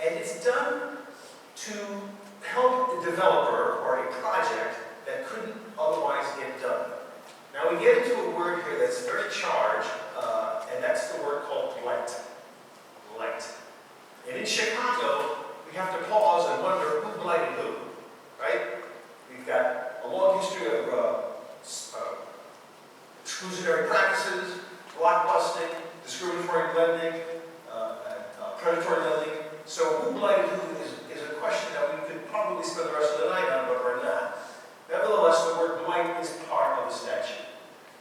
And it's done to help the developer or a project that couldn't otherwise get done. Now we get into a word here that's very charged, and that's the word called blight. Blight. And in Chicago, we have to pause and wonder who blighted who, right? We've got a long history of exclusionary practices, blockbusting, discriminatory lending, predatory lending. So who blighted who is a question that we could probably spend the rest of the night on, but we're not. Nevertheless, the word blight is part of the statute.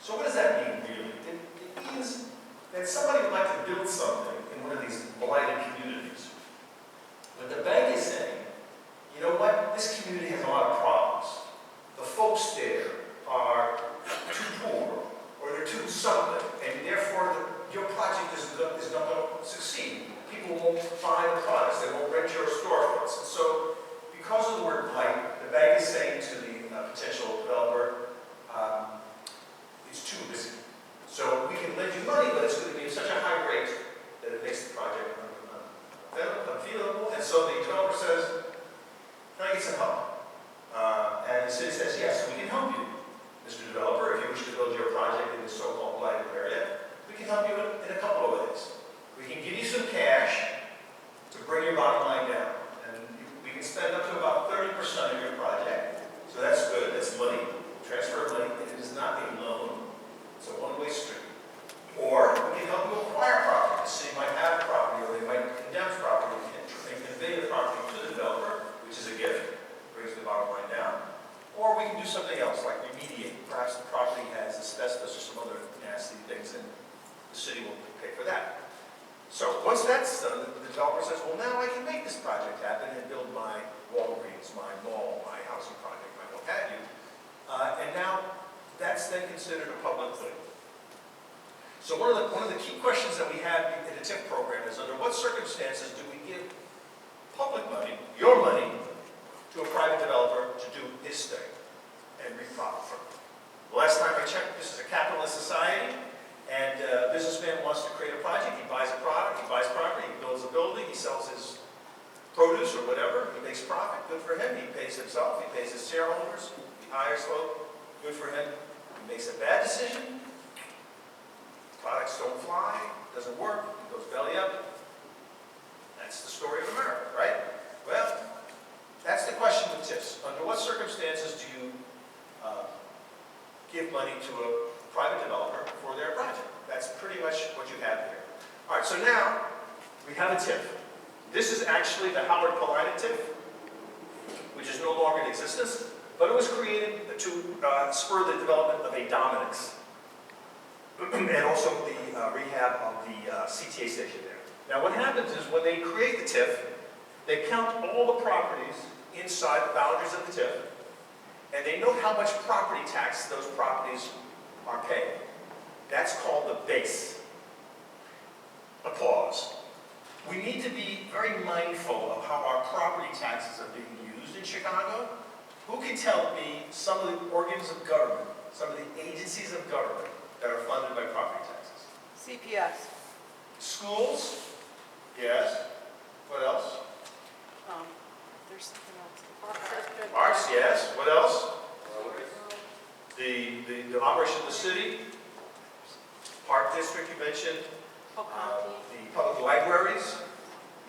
So what does that mean, really? It means that somebody would like to build something in one of these blighted communities. But the bank is saying, you know what? This community has a lot of problems. The folks there are too poor, or they're too something, and therefore your project is not going to succeed. People won't buy the products, they won't rent your storefronts. And so, because of the word blight, the bank is saying to the potential developer, it's too risky. So we can lend you money, but it's going to be at such a high rate that it makes the project unfeasible. And so the developer says, can I get some help? And the city says, yes, we can help you, Mr. Developer, if you wish to build your project in the so-called blighted area. We can help you in a couple of ways. We can give you some cash to bring your bottom line down. And we can spend up to about 30% of your project. So that's good, that's money, transfer of money. It is not a loan, it's a one-way street. Or we can help you acquire property. The city might have property, or they might condemn property and convey the property to the developer, which is a gift, brings the bottom line down. Or we can do something else, like remediate. Perhaps the property has asbestos or some other nasty things, and the city will pay for that. So once that's done, the developer says, well, now I can make this project happen and build my Walgreens, my mall, my housing project, my what have you. And now that's then considered a public good. So one of the key questions that we have in the TIF program is, under what circumstances do we give public money, your money, to a private developer to do his thing and reap profit from it? The last time I checked, this is a capitalist society, and a businessman wants to create a project. He buys a product, he buys property, he builds a building, he sells his produce or whatever, he makes profit, good for him. He pays himself, he pays his shareholders, he hires folk, good for him. He makes a bad decision, products don't fly, doesn't work, he goes belly up. That's the story of America, right? Well, that's the question with TIFs. Under what circumstances do you give money to a private developer for their project? That's pretty much what you have here. All right, so now we have a TIF. This is actually the Howard Paulina TIF, which is no longer in existence, but it was created to spur the development of a Dominick's and also the rehab of the CTA station there. Now what happens is, when they create the TIF, they count all the properties inside the boundaries of the TIF, and they know how much property tax those properties are paying. That's called the base. Applause. We need to be very mindful of how our property taxes are being used in Chicago. Who can tell me some of the organs of government, some of the agencies of government that are funded by property taxes? CPS. Schools? Yes. What else? There's something else. Arts, yes. What else? The operation of the city. Park district, you mentioned. The public libraries.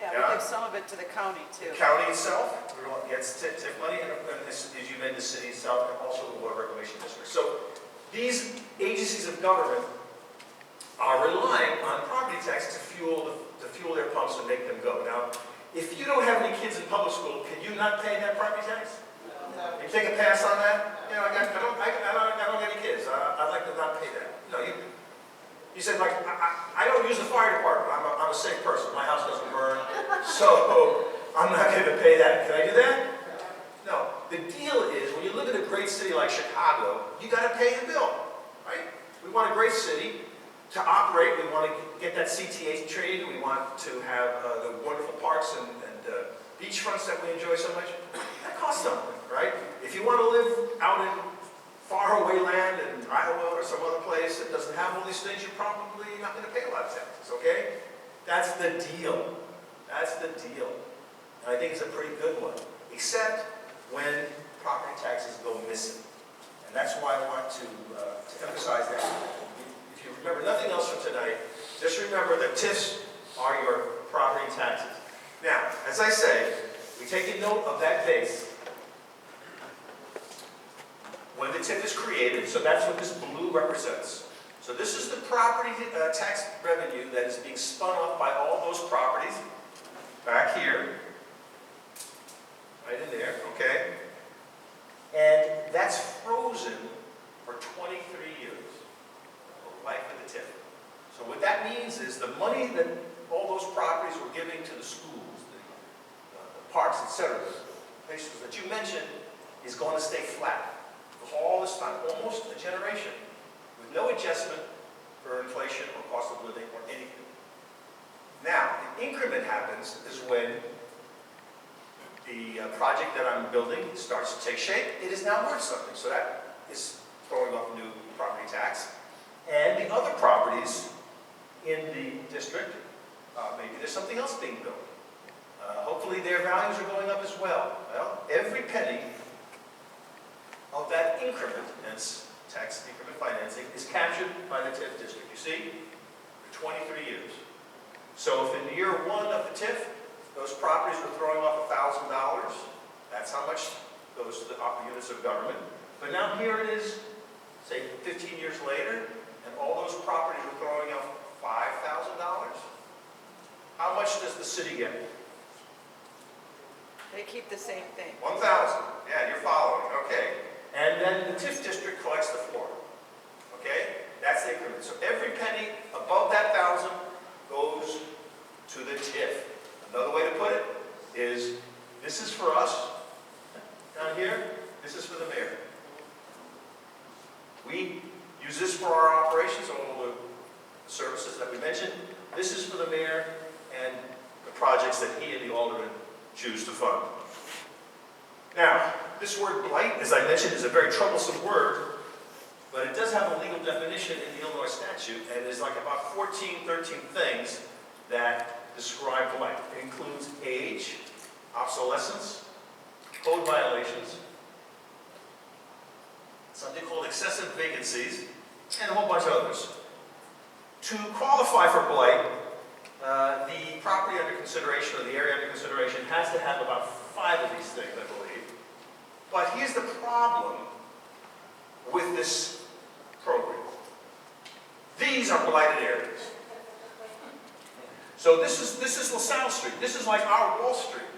Yeah, Yeah. we give some of it to the county, too. The county itself gets TIF money, and as you mentioned, the city itself, and also the Water Reclamation District. So these agencies of government are relying on property tax to fuel their pumps and make them go. Now, if you don't have any kids in public school, can you not pay that property tax? No. You take a pass on that? You know, I don't have any kids. I'd like to not pay that. No, you said, like, I don't use the fire department. I'm a safe person. My house doesn't burn, so I'm not going to pay that. Can I do that? No. The deal is, when you live in a great city like Chicago, you got to pay the bill, right? We want a great city to operate. We want to get that CTA trade. We want to have the wonderful parks and beachfronts that we enjoy so much. That costs something, right? If you want to live out in faraway land in Iowa or some other place that doesn't have all these things, you're probably not going to pay a lot of taxes, okay? That's the deal. That's the deal. And I think it's a pretty good one, except when property taxes go missing. And that's why I want to emphasize that. If you remember nothing else from tonight, just remember that TIFs are your property taxes. Now, as I say, we take a note of that base when the TIF is created, so that's what this blue represents. So this is the property tax revenue that is being spun off by all those properties back here, right in there, okay? And that's frozen for 23 years, the life of the TIF. So what that means is the money that all those properties were giving to the schools, the parks, etc., places that you mentioned, is going to stay flat for all this time, almost a generation, with no adjustment for inflation or cost of living or anything. Now, the increment happens is when the project that I'm building starts to take shape. It is now worth something, so that is throwing off new property tax. And the other properties in the district, maybe there's something else being built. Hopefully their values are going up as well. Well, every penny of that increment, hence tax increment financing, is captured by the TIF district. You see, for 23 years. So if in year one of the TIF, those properties were throwing off $1,000, that's how much goes to the units of government. But now here it is, say 15 years later, and all those properties are throwing off $5,000. How much does the city get? They keep the same thing. 1,000. Yeah, you're following. Okay. And then the TIF district collects the floor. Okay? That's the increment. So every penny above that 1,000 goes to the TIF. Another way to put it is, this is for us down here, this is for the mayor. We use this for our operations, all the services that we mentioned. This is for the mayor and the projects that he and the aldermen choose to fund. Now, this word blight, as I mentioned, is a very troublesome word, but it does have a legal definition in the Illinois statute, and there's like about 13 things that describe blight. It includes age, obsolescence, code violations, something called excessive vacancies, and a whole bunch of others. To qualify for blight, the property under consideration or the area under consideration has to have about 5 of these things, I believe. But here's the problem with this program. These are blighted areas. So this is LaSalle Street. This is like our Wall Street,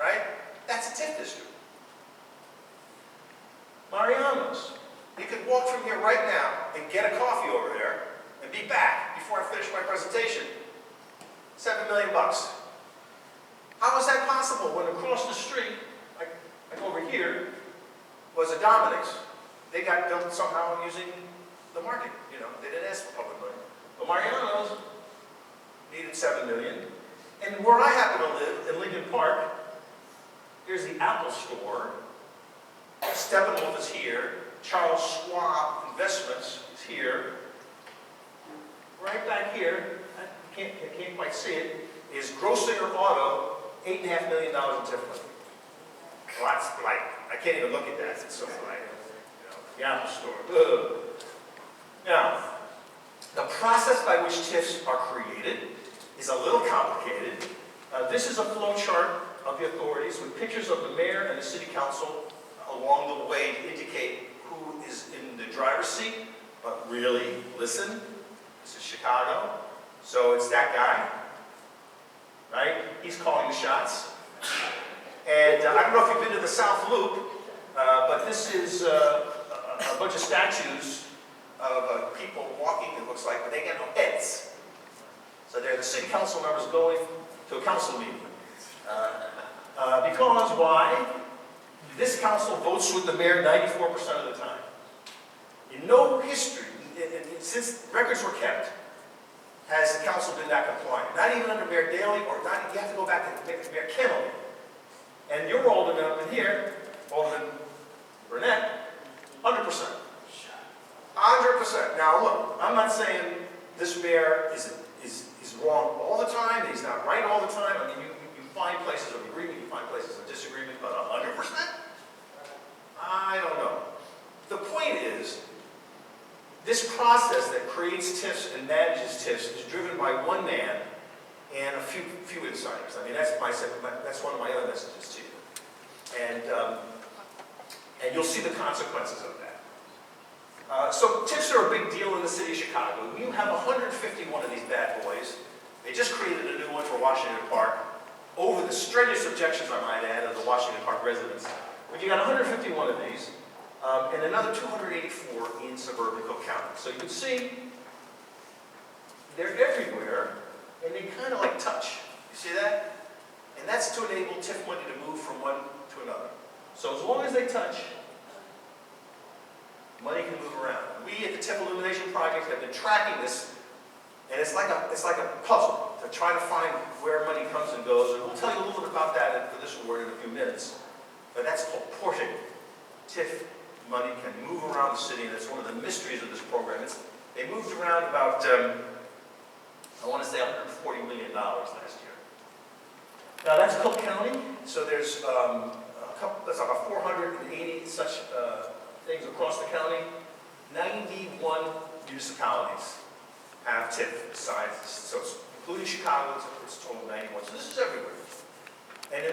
right? That's a TIF district. Mariano's. You could walk from here right now and get a coffee over there and be back before I finish my presentation. $7 million. How is that possible when across the street, like over here, was a Dominick's? They got built somehow using the market. You know, they didn't ask for public money. But Mariano's needed $7 million. And where I happen to live, in Lincoln Park, here's the Apple store. Steppenwolf is here. Charles Schwab Investments is here. Right back here, I can't quite see it, is Grossinger Auto, $8.5 million in TIF money. Lots of blight. I can't even look at that. It's so blight. You know, the Apple store. Ugh. Now, the process by which TIFs are created is a little complicated. This is a flow chart of the authorities with pictures of the mayor and the city council along the way to indicate who is in the driver's seat. But really, listen, this is Chicago. So it's that guy, right? He's calling the shots. And I don't know if you've been to the South Loop, but this is a bunch of statues of people walking, it looks like, but they got no heads. So they're the city council members going to a council meeting. Because why? This council votes with the mayor 94% of the time. In no history, since records were kept, has the council been that compliant. Not even under Mayor Daley, or not, you have to go back to Mayor Kennelly. And your alderman up in here, Alderman Burnett, 100%. 100%. Now look, I'm not saying this mayor is wrong all the time, he's not right all the time. I mean, you find places of agreement, you find places of disagreement, but 100%? I don't know. The point is, this process that creates TIFs and manages TIFs is driven by one man and a few insiders. I mean, that's one of my other messages to you. And you'll see the consequences of that. So TIFs are a big deal in the city of Chicago. You have 151 of these bad boys. They just created a new one for Washington Park, over the strenuous objections, I might add, of the Washington Park residents. But you got 151 of these, and another 284 in suburban Cook County. So you can see they're everywhere, and they kind of like touch. You see that? And that's to enable TIF money to move from one to another. So as long as they touch, money can move around. We at the TIF Illumination Project have been tracking this, and it's like a puzzle to try to find where money comes and goes. And we'll tell you a little bit about that for this award in a few minutes. But that's called porting. TIF money can move around the city, and it's one of the mysteries of this program. They moved around about, I want to say $140 million last year. Now that's Cook County, so there's that's about 480 such things across the county. 91 municipalities have TIF besides, so including Chicago, it's total 91. So this is everywhere. And in